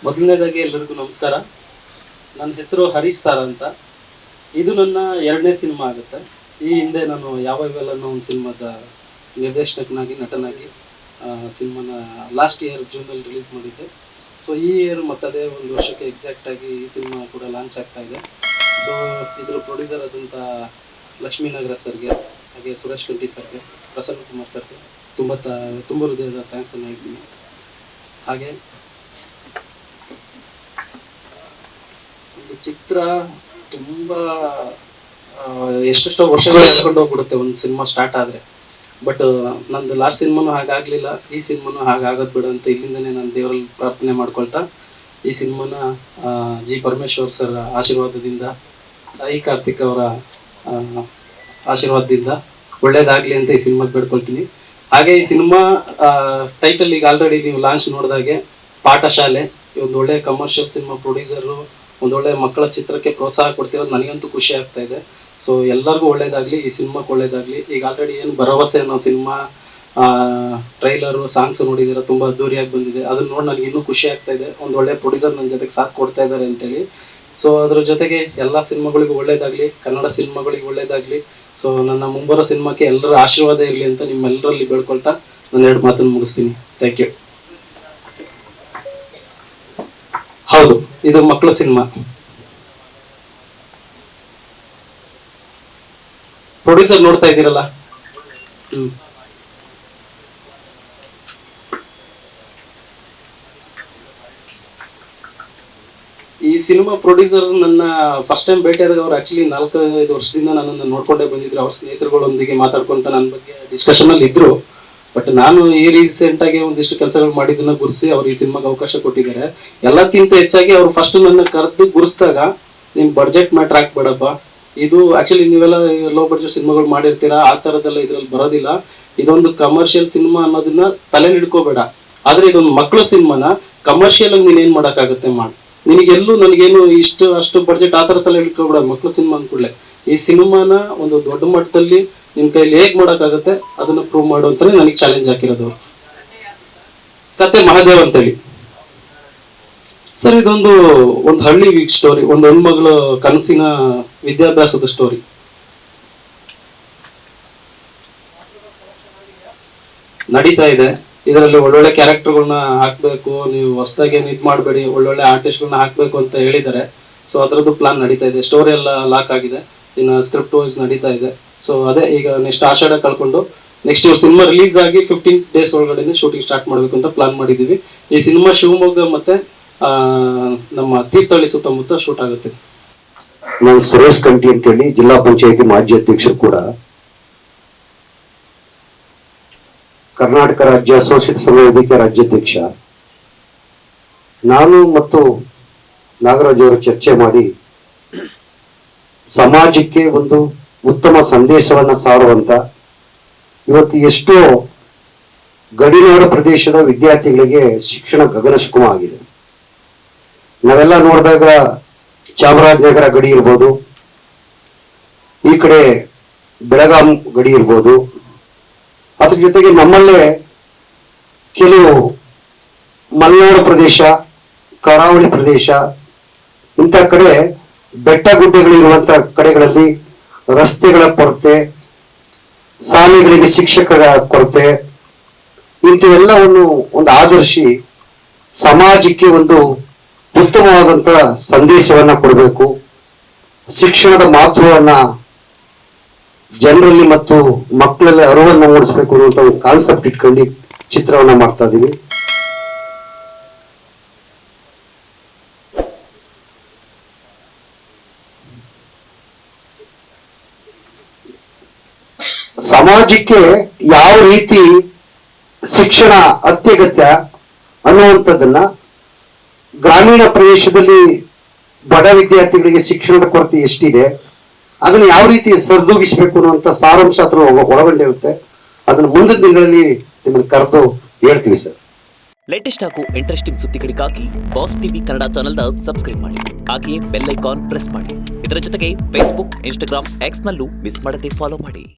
ಮೊದಲನೇದಾಗಿ ಎಲ್ಲರಿಗೂ ನಮಸ್ಕಾರ. ನನ್ನ ಹೆಸರು ಹರೀಶ್ ಸಾರ್ ಅಂತ. ಇದು ನನ್ನ 2ನೇ ಸಿನಿಮಾ ಆಗುತ್ತೆ. ಈ ಹಿಂದೆ ನಾನು ಯಾವಾಗಲೂ ಅನ್ನೋ ಒಂದು ಸಿನಿಮಾದ ನಿರ್ದೇಶಕನಾಗಿ ನಟನಾಗಿ ಸಿನಿಮಾನ ಲಾಸ್ಟ್ ಇಯರ್ ಜೂನಲ್ಲಿ ರಿಲೀಸ್ ಮಾಡಿದ್ದೆ. ಸೊ ಈ ಇಯರ್ ಮತ್ತದೇ ಒಂದು ವರ್ಷಕ್ಕೆ ಎಕ್ಸಾಕ್ಟಾಗಿ ಈ ಸಿನಿಮಾ ಕೂಡ ಲಾಂಚ್ ಆಗ್ತಾ ಇದೆ. ಸೊ ಇದ್ರ ಪ್ರೊಡ್ಯೂಸರ್ ಆದಂಥ ಲಕ್ಷ್ಮೀನಗರ ಸರ್ಗೆ, ಹಾಗೆ ಸುರೇಶ್ ಕಂಠಿ ಸರ್ಗೆ, ಪ್ರಸನ್ನ ಕುಮಾರ್ ಸರ್ಗೆ ತುಂಬ ಹೃದಯದ ಥ್ಯಾಂಕ್ಸನ್ನು ಹೇಳ್ತೀನಿ. ಹಾಗೆ ಒಂದು ಚಿತ್ರ ತುಂಬ ಎಷ್ಟೆಷ್ಟೋ ವರ್ಷಗಳು ತಗೊಂಡು ಹೋಗ್ಬಿಡುತ್ತೆ ಒಂದು ಸಿನಿಮಾ ಸ್ಟಾರ್ಟ್ ಆದರೆ. ಬಟ್ ನಂದು ಲಾಸ್ಟ್ ಸಿನಿಮಾನು ಹಾಗಾಗಲಿಲ್ಲ, ಈ ಸಿನಿಮಾನು ಹಾಗಾಗೋದು ಬಿಡು ಅಂತ ಇಲ್ಲಿಂದನೇ ನಾನು ದೇವರಲ್ಲಿ ಪ್ರಾರ್ಥನೆ ಮಾಡ್ಕೊಳ್ತಾ ಈ ಸಿನಿಮಾನ ಜಿ ಪರಮೇಶ್ವರ್ ಸರ್ ಆಶೀರ್ವಾದದಿಂದ, ಸಾಯಿ ಕಾರ್ತಿಕ್ ಅವರ ಆಶೀರ್ವಾದದಿಂದ ಒಳ್ಳೇದಾಗಲಿ ಅಂತ ಈ ಸಿನಿಮಾಗೆ ಬೇಡ್ಕೊಳ್ತೀನಿ. ಹಾಗೆ ಈ ಸಿನಿಮಾ ಟೈಟಲ್ ಈಗ ಆಲ್ರೆಡಿ ನೀವು ಲಾಂಚ್ ನೋಡಿದಾಗೆ ಪಾಠಶಾಲೆ, ಒಂದು ಒಳ್ಳೆ ಕಮರ್ಷಿಯಲ್ ಸಿನಿಮಾ ಪ್ರೊಡ್ಯೂಸರು, ಒಂದೊಳ್ಳೆ ಮಕ್ಕಳ ಚಿತ್ರಕ್ಕೆ ಪ್ರೋತ್ಸಾಹ ಕೊಡ್ತಿರೋದು ನನಗಂತೂ ಖುಷಿ ಆಗ್ತಾ ಇದೆ. ಸೊ ಎಲ್ಲರಿಗೂ ಒಳ್ಳೇದಾಗಲಿ, ಈ ಸಿನಿಮಾಕ್ಕೆ ಒಳ್ಳೇದಾಗಲಿ. ಈಗ ಆಲ್ರೆಡಿ ಏನು ಭರವಸೆ ಅನ್ನೋ ಸಿನಿಮಾ ಟ್ರೈಲರು ಸಾಂಗ್ಸ್ ನೋಡಿದ್ದೀರ, ತುಂಬ ಅದ್ದೂರಿಯಾಗಿ ಬಂದಿದೆ. ಅದನ್ನ ನೋಡಿ ನನಗೆ ಇನ್ನೂ ಖುಷಿ ಆಗ್ತಾ ಇದೆ. ಒಂದೊಳ್ಳೆ ಪ್ರೊಡ್ಯೂಸರ್ ನನ್ನ ಜೊತೆಗೆ ಸಾಥ್ ಕೊಡ್ತಾ ಇದ್ದಾರೆ ಅಂತೇಳಿ. ಸೊ ಅದ್ರ ಜೊತೆಗೆ ಎಲ್ಲ ಸಿನಿಮಾಗಳಿಗೂ ಒಳ್ಳೇದಾಗಲಿ, ಕನ್ನಡ ಸಿನಿಮಾಗಳಿಗೆ ಒಳ್ಳೇದಾಗಲಿ. ಸೊ ನನ್ನ ಮುಂಬರೋ ಸಿನಿಮಾಕ್ಕೆ ಎಲ್ಲರ ಆಶೀರ್ವಾದ ಇರಲಿ ಅಂತ ನಿಮ್ಮೆಲ್ಲರಲ್ಲಿ ಬೇಡ್ಕೊಳ್ತಾ ನಾನು 2 ಮಾತನ್ನು ಮುಗಿಸ್ತೀನಿ. Thank you. ಹೌದು, ಇದು ಮಕ್ಕಳ ಸಿನಿಮಾ. ಪ್ರೊಡ್ಯೂಸರ್ ನೋಡ್ತಾ ಇದ್ದೀರಲ್ಲ. ಈ ಸಿನಿಮಾ ಪ್ರೊಡ್ಯೂಸರ್ ನನ್ನ ಫಸ್ಟ್ ಟೈಮ್ ಭೇಟಿಯಾದಾಗ ಅವ್ರು ಆಕ್ಚುಲಿ 4-5 ವರ್ಷದಿಂದ ನನ್ನನ್ನು ನೋಡ್ಕೊಂಡೇ ಬಂದಿದ್ರು. ಅವ್ರ ಸ್ನೇಹಿತರುಗಳೊಂದಿಗೆ ಮಾತಾಡ್ಕೊಂತ ನನ್ನ ಬಗ್ಗೆ ಡಿಸ್ಕಷನ್ ಅಲ್ಲಿ ಇದ್ರು. ಬಟ್ ನಾನು ಈ ರೀಸೆಂಟ್ ಆಗಿ ಒಂದಿಷ್ಟು ಕೆಲಸಗಳು ಮಾಡಿದ್ದನ್ನ ಗುರುಸಿ ಅವ್ರು ಈ ಸಿನಿಮಾಗೆ ಅವಕಾಶ ಕೊಟ್ಟಿದ್ದಾರೆ. ಎಲ್ಲಕ್ಕಿಂತ ಹೆಚ್ಚಾಗಿ ಅವ್ರು ಫಸ್ಟ್ ನನ್ನ ಕರೆದು ಗುರುಸಿದಾಗ, ನಿಮ್ ಬಡ್ಜೆಟ್ ಮ್ಯಾಟ್ರ್ ಹಾಕ್ಬೇಡಪ್ಪ, ಇದು ಆಕ್ಚುಲಿ ನೀವೆಲ್ಲ ಲೋ ಬಡ್ಜೆಟ್ ಸಿನಿಮಾಗಳು ಮಾಡಿರ್ತೀರಾ, ಆ ತರದೆಲ್ಲ ಇದ್ರಲ್ಲಿ ಬರೋದಿಲ್ಲ. ಇದೊಂದು ಕಮರ್ಷಿಯಲ್ ಸಿನಿಮಾ ಅನ್ನೋದನ್ನ ತಲೆ ಹಿಡ್ಕೋಬೇಡ, ಆದ್ರೆ ಇದೊಂದು ಮಕ್ಕಳ ಸಿನಿಮಾನ ಕಮರ್ಷಿಯಲ್ ಆಗಿ ನೀನ್ ಏನ್ ಮಾಡಕ್ಕಾಗತ್ತೆ ಮಾಡು. ನಿನಗೆಲ್ಲೂ ನನಗೇನು ಅಷ್ಟು ಬಡ್ಜೆಟ್ ಆ ತರ ತಲೆ ಹಿಡ್ಕೋಬೇಡ. ಮಕ್ಕಳ ಸಿನಿಮಾ ಅಂದ್ಕೂಡ್ಲೆ ಈ ಸಿನಿಮಾನ ಒಂದು ದೊಡ್ಡ ಮಟ್ಟದಲ್ಲಿ ನಿನ್ ಕೈಲಿ ಹೇಗ್ ಮಾಡಕ್ಕಾಗತ್ತೆ ಅದನ್ನ ಪ್ರೂವ್ ಮಾಡು ಅಂತಾನೆ ನನಗೆ ಚಾಲೆಂಜ್ ಹಾಕಿರೋದು. ಕತೆ ಮಹಾದೇವ್ ಅಂತೇಳಿ ಸರ್. ಇದೊಂದು ಹಳ್ಳಿ ವೀಕ್ ಸ್ಟೋರಿ, ಒಂದು ಹೆಣ್ಮಗಳ ಕನಸಿನ ವಿದ್ಯಾಭ್ಯಾಸದ ಸ್ಟೋರಿ. ನಡೀತಾ ಇದೆ. ಇದರಲ್ಲಿ ಒಳ್ಳೊಳ್ಳೆ ಕ್ಯಾರೆಕ್ಟರ್ಗಳನ್ನ ಹಾಕ್ಬೇಕು, ನೀವು ಹೊಸದಾಗಿ ಏನು ಇದು ಮಾಡಬೇಡಿ, ಒಳ್ಳೊಳ್ಳೆ ಆರ್ಟಿಸ್ಟ್ಗಳನ್ನ ಹಾಕ್ಬೇಕು ಅಂತ ಹೇಳಿದ್ದಾರೆ. ಸೊ ಅದರದ್ದು ಪ್ಲಾನ್ ನಡೀತಾ ಇದೆ. ಸ್ಟೋರಿ ಎಲ್ಲ ಲಾಕ್ ಆಗಿದೆ, ಇನ್ನು ಸ್ಕ್ರಿಪ್ಟ್ ವೈಸ್ ನಡೀತಾ ಇದೆ. ಸೊ ಅದೇ ಈಗ ನೆಕ್ಸ್ಟ್ ಆಷಾಢ ಕಳ್ಕೊಂಡು ನೆಕ್ಸ್ಟ್ ಇವ್ರ ಸಿನಿಮಾ ರಿಲೀಸ್ ಆಗಿ 15 ಡೇಸ್ ಒಳಗಡೆ ಶೂಟಿಂಗ್ ಸ್ಟಾರ್ಟ್ ಮಾಡಬೇಕು ಅಂತ ಪ್ಲಾನ್ ಮಾಡಿದ್ದೀವಿ. ಈ ಸಿನಿಮಾ ಶಿವಮೊಗ್ಗ ಮತ್ತೆ ನಮ್ಮ ತೀರ್ಥಹಳ್ಳಿ ಸುತ್ತಮುತ್ತ ಶೂಟ್ ಆಗುತ್ತೆ. ನಾನು ಸುರೇಶ್ ಕಂಠಿ ಅಂತೇಳಿ ಜಿಲ್ಲಾ ಪಂಚಾಯತಿ ಮಾಜಿ ಅಧ್ಯಕ್ಷರು ಕೂಡ, ಕರ್ನಾಟಕ ರಾಜ್ಯ ಶೋಷಿತ ಸಮಯ ವೇದಿಕೆ ರಾಜ್ಯಾಧ್ಯಕ್ಷ. ನಾನು ಮತ್ತು ನಾಗರಾಜ್ ಅವರು ಚರ್ಚೆ ಮಾಡಿ ಸಮಾಜಕ್ಕೆ ಒಂದು ಉತ್ತಮ ಸಂದೇಶವನ್ನ ಸಾರುವಂತ, ಇವತ್ತು ಎಷ್ಟೋ ಗಡಿನಾಡು ಪ್ರದೇಶದ ವಿದ್ಯಾರ್ಥಿಗಳಿಗೆ ಶಿಕ್ಷಣ ಗಗನಶುಕಮ ಆಗಿದೆ. ನಾವೆಲ್ಲ ನೋಡಿದಾಗ ಚಾಮರಾಜನಗರ ಗಡಿ ಇರ್ಬೋದು, ಈ ಕಡೆ ಬೆಳಗಾಂ ಗಡಿ ಇರ್ಬೋದು, ಅದ್ರ ಜೊತೆಗೆ ನಮ್ಮಲ್ಲೇ ಕೆಲವು ಮಲೆನಾಡು ಪ್ರದೇಶ, ಕರಾವಳಿ ಪ್ರದೇಶ, ಇಂಥ ಕಡೆ ಬೆಟ್ಟ ಗುಡ್ಡಗಳಿರುವಂತ ಕಡೆಗಳಲ್ಲಿ ರಸ್ತೆಗಳ ಕೊರತೆ, ಶಾಲೆಗಳಿಗೆ ಶಿಕ್ಷಕರ ಕೊರತೆ, ಇಂಥವೆಲ್ಲವನ್ನು ಒಂದು ಆಧರಿಸಿ ಸಮಾಜಕ್ಕೆ ಒಂದು ಉತ್ತಮವಾದಂತ ಸಂದೇಶವನ್ನ ಕೊಡಬೇಕು. ಶಿಕ್ಷಣದ ಮಹತ್ವವನ್ನ ಜನರಲ್ಲಿ ಮತ್ತು ಮಕ್ಕಳಲ್ಲಿ ಅರಿವನ್ನ ಮೂಡಿಸ್ಬೇಕು ಅನ್ನುವಂತ ಒಂದು ಕಾನ್ಸೆಪ್ಟ್ ಇಟ್ಕೊಂಡು ಚಿತ್ರವನ್ನ ಮಾಡ್ತಾ ಇದೀವಿ. ಸಮಾಜಕ್ಕೆ ಯಾವ ರೀತಿ ಶಿಕ್ಷಣ ಅತ್ಯಗತ್ಯ ಅನ್ನುವಂಥದ್ದನ್ನ, ಗ್ರಾಮೀಣ ಪ್ರದೇಶದಲ್ಲಿ ಬಡ ವಿದ್ಯಾರ್ಥಿಗಳಿಗೆ ಶಿಕ್ಷಣದ ಕೊರತೆ ಎಷ್ಟಿದೆ, ಅದನ್ನ ಯಾವ ರೀತಿ ಸರಿದೂಗಿಸಬೇಕು ಅನ್ನುವಂಥ ಸಾರಾಂಶ ಅದ್ರ ಒಳಗೊಂಡಿರುತ್ತೆ. ಅದನ್ನ ಮುಂದಿನ ದಿನಗಳಲ್ಲಿ ನಿಮ್ಮನ್ನು ಕರೆದು ಹೇಳ್ತೀವಿ ಸರ್. ಲೇಟೆಸ್ಟ್ ಹಾಗೂ ಇಂಟ್ರೆಸ್ಟಿಂಗ್ ಸುದ್ದಿಗಳಿಗಾಗಿ ಬಾಸ್ ಟಿವಿ ಕನ್ನಡ ಚಾನೆಲ್ನ ಸಬ್ಸ್ಕ್ರೈಬ್ ಮಾಡಿ, ಹಾಗೆಯೇ ಬೆಲ್ ಐಕಾನ್ ಪ್ರೆಸ್ ಮಾಡಿ. ಇದರ ಜೊತೆಗೆ ಫೇಸ್ಬುಕ್, ಇನ್ಸ್ಟಾಗ್ರಾಮ್, ಎಕ್ಸ್ ನಲ್ಲೂ ಮಿಸ್ ಮಾಡದೆ ಫಾಲೋ ಮಾಡಿ.